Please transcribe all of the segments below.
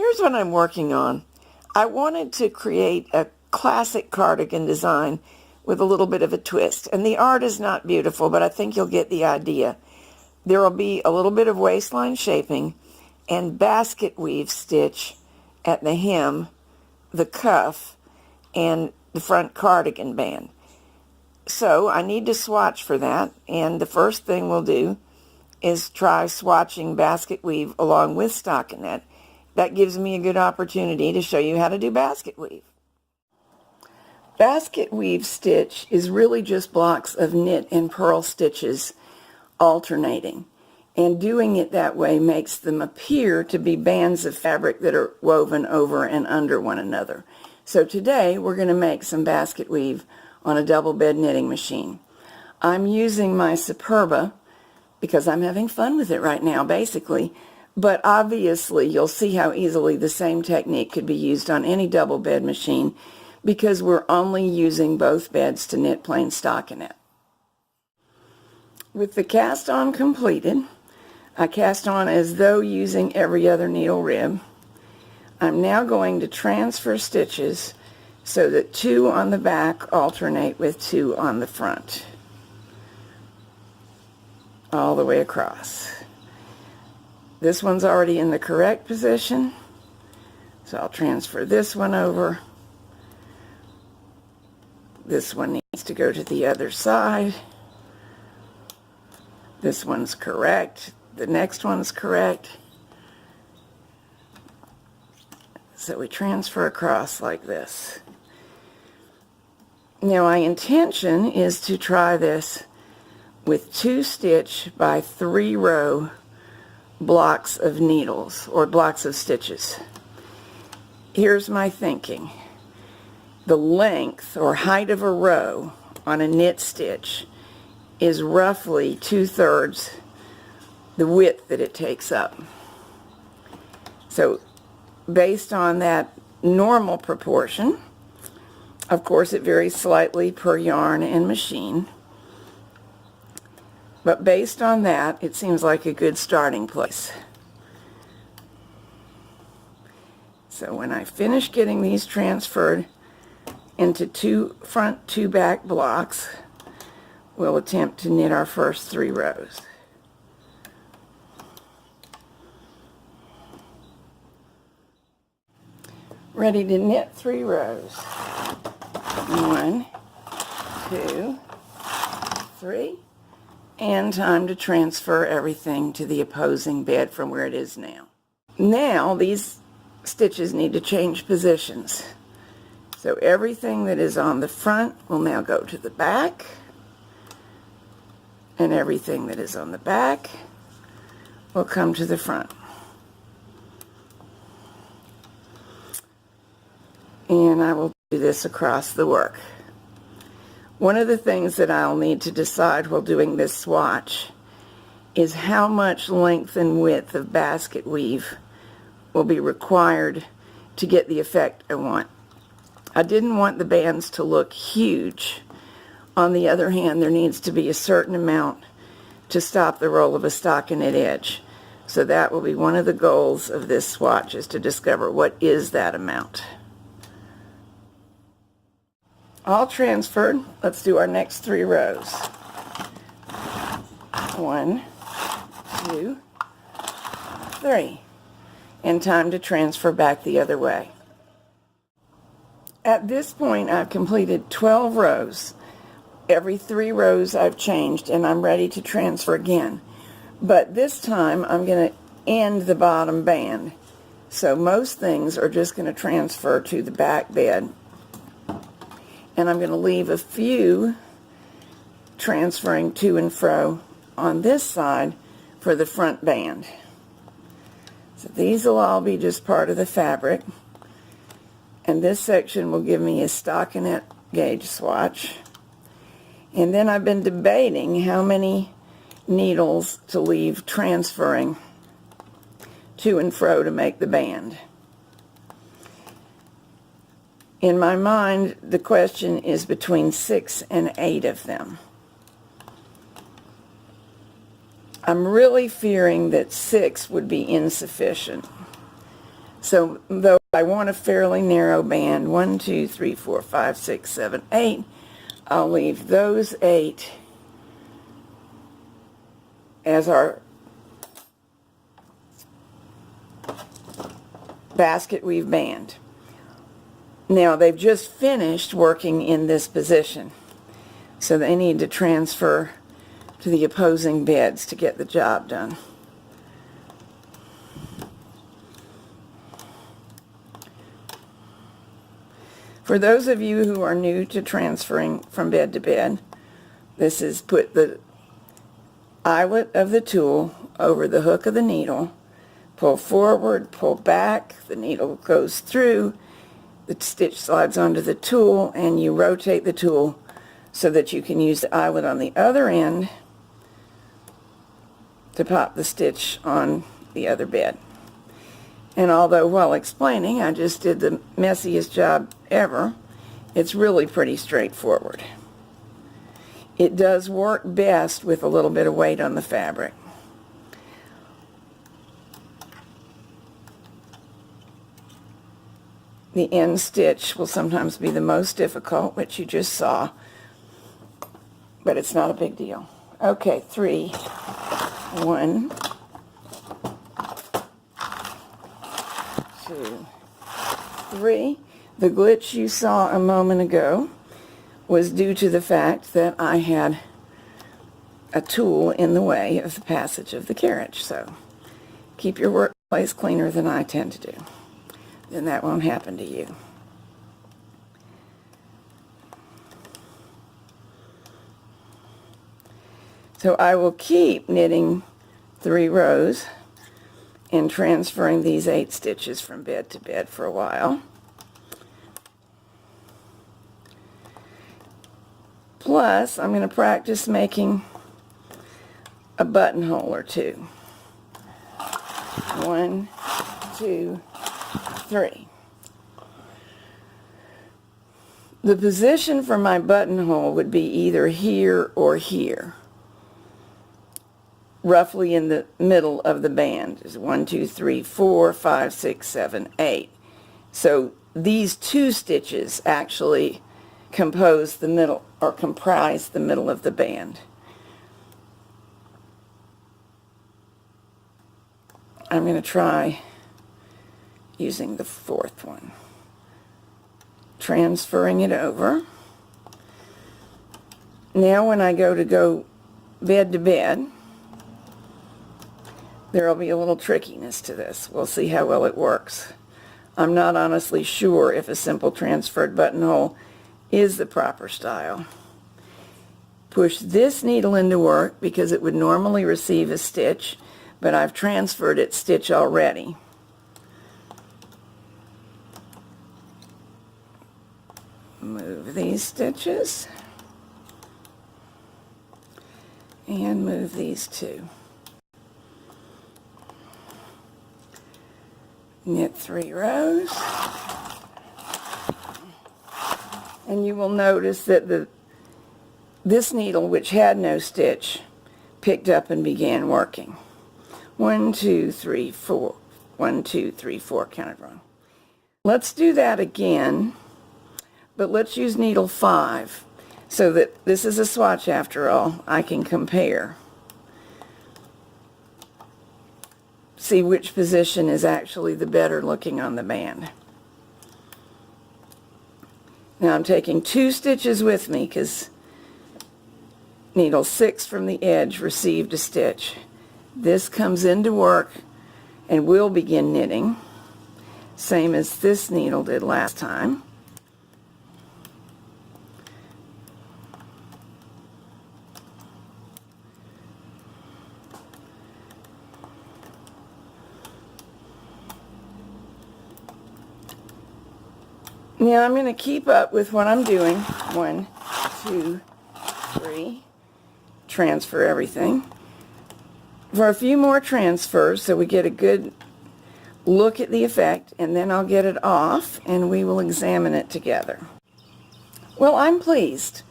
Here's what I'm working on. I wanted to create a classic cardigan design with a little bit of a twist. And the art is not beautiful, but I think you'll get the idea. There will be a little bit of waistline shaping and basket weave stitch at the hem, the cuff, and the front cardigan band. So I need to swatch for that, and the first thing we'll do is try swatching basket weave along with stockinette. That gives me a good opportunity to show you how to do basket weave. Basket weave stitch is really just blocks of knit and purl stitches alternating, and doing it that way makes them appear to be bands of fabric that are woven over and under one another. So today we're going to make some basket weave on a double bed knitting machine. I'm using my Superba because I'm having fun with it right now, basically. But obviously you'll see how easily the same technique could be used on any double bed machine because we're only using both beds to knit plain stockinette. With the cast on completed, I cast on as though using every other needle rib. I'm now going to transfer stitches so that 2 on the back alternate with 2 on the front, all the way across. This one's already in the correct position, so I'll transfer this one over. This one needs to go to the other side. This one's correct. The next one's correct. So we transfer across like this. Now my intention is to try this with 2 stitch by 3 row blocks of needles or blocks of stitches. Here's my thinking. The length or height of a row on a knit stitch is roughly 2/3 the width that it takes up. So based on that normal proportion, of course it varies slightly per yarn and machine, but based on that it seems like a good starting place. So when I finish getting these transferred into 2 front, 2 back blocks, we'll attempt to knit our first 3 rows. Ready to knit 3 rows. 1, 2, 3, and time to transfer everything to the opposing bed from where it is now. Now these stitches need to change positions. So everything that is on the front will now go to the back, and everything that is on the back will come to the front. And I will do this across the work. One of the things that I'll need to decide while doing this swatch is how much length and width of basket weave will be required to get the effect I want. I didn't want the bands to look huge. On the other hand, there needs to be a certain amount to stop the roll of a stockinette edge. So that will be one of the goals of this swatch, is to discover what is that amount. All transferred. Let's do our next 3 rows. 1, 2, 3. And time to transfer back the other way. At this point I've completed 12 rows. Every 3 rows I've changed, and I'm ready to transfer again. But this time I'm going to end the bottom band. So most things are just going to transfer to the back bed. And I'm going to leave a few transferring to and fro on this side for the front band. So these will all be just part of the fabric. And this section will give me a stockinette gauge swatch. And then I've been debating how many needles to leave transferring to and fro to make the band. In my mind, the question is between 6 and 8 of them. I'm really fearing that 6 would be insufficient. So though I want a fairly narrow band, 1, 2, 3, 4, 5, 6, 7, 8, I'll leave those 8 as our basket weave band. Now they've just finished working in this position, so they need to transfer to the opposing beds to get the job done. For those of you who are new to transferring from bed to bed, this is put the eyelet of the tool over the hook of the needle, pull forward, pull back, the needle goes through, the stitch slides onto the tool, and you rotate the tool so that you can use the eyelet on the other end to pop the stitch on the other bed. And although while explaining I just did the messiest job ever, it's really pretty straightforward. It does work best with a little bit of weight on the fabric. The end stitch will sometimes be the most difficult, which you just saw, but it's not a big deal. Okay, 3, 1, 2, 3. The glitch you saw a moment ago was due to the fact that I had a tool in the way of the passage of the carriage. So keep your workplace cleaner than I tend to do. Then that won't happen to you. So I will keep knitting 3 rows and transferring these 8 stitches from bed to bed for a while. Plus, I'm going to practice making a buttonhole or 2. 1, 2, 3. The position for my buttonhole would be either here or here, roughly in the middle of the band. Is 1, 2, 3, 4, 5, 6, 7, 8. So these 2 stitches actually compose the middle, or comprise the middle of the band. I'm going to try using the 4th one. Transferring it over. Now when I go bed to bed, there will be a little trickiness to this. We'll see how well it works. I'm not honestly sure if a simple transferred buttonhole is the proper style. Push this needle into work because it would normally receive a stitch, but I've transferred its stitch already. Move these stitches and move these 2. Knit 3 rows, and you will notice that this needle, which had no stitch, picked up and began working. 1, 2, 3, 4. 1, 2, 3, 4, counted wrong. Let's do that again, but let's use needle 5 so that this is a swatch after all. I can compare. See which position is actually the better looking on the band. Now I'm taking 2 stitches with me because needle 6 from the edge received a stitch. This comes into work and will begin knitting, same as this needle did last time. Now I'm going to keep up with what I'm doing. 1, 2, 3. Transfer everything. For a few more transfers so we get a good look at the effect, and then I'll get it off and we will examine it together. Well, I'm pleased.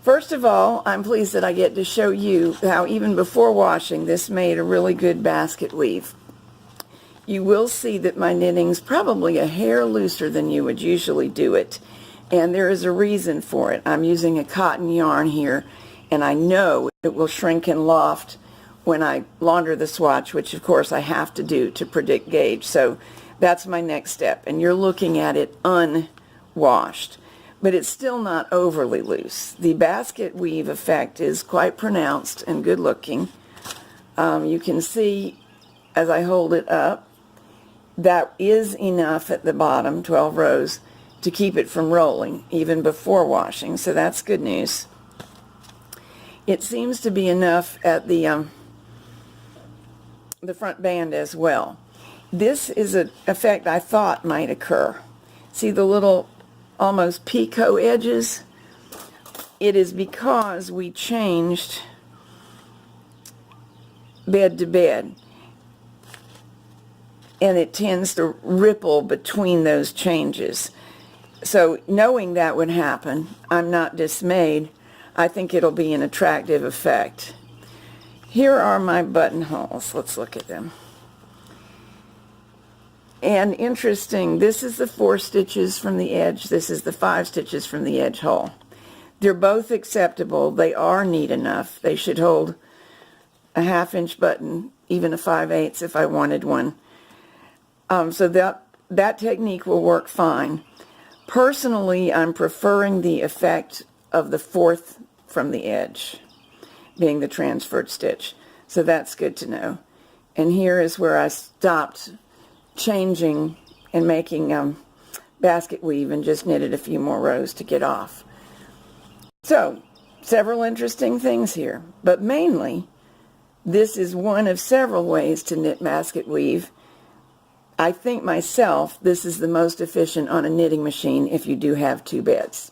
First of all, I'm pleased that I get to show you how even before washing this made a really good basket weave. you will see that my knitting's probably a hair looser than you would usually do it. And there is a reason for it. I'm using a cotton yarn here, and I know it will shrink and loft when I launder the swatch, which of course I have to do to predict gauge. So that's my next step. And you're looking at it unwashed, but it's still not overly loose. The basket weave effect is quite pronounced and good looking. You can see as I hold it up, that is enough at the bottom, 12 rows, to keep it from rolling even before washing, so that's good news. It seems to be enough at the front band as well. This is an effect I thought might occur. See the little almost picot edges? It is because we changed bed to bed, and it tends to ripple between those changes. So knowing that would happen, I'm not dismayed. I think it'll be an attractive effect. Here are my buttonholes. Let's look at them. And interesting, this is the 4 stitches from the edge. This is the 5 stitches from the edge hole. They're both acceptable. They are neat enough. They should hold a 1/2 inch button, even a 5/8 if I wanted one. So that technique will work fine. Personally, I'm preferring the effect of the 4th from the edge, being the transferred stitch. So that's good to know. And here is where I stopped changing and making basket weave and just knitted a few more rows to get off. So, several interesting things here, but mainly, this is one of several ways to knit basket weave. I think myself this is the most efficient on a knitting machine if you do have 2 beds.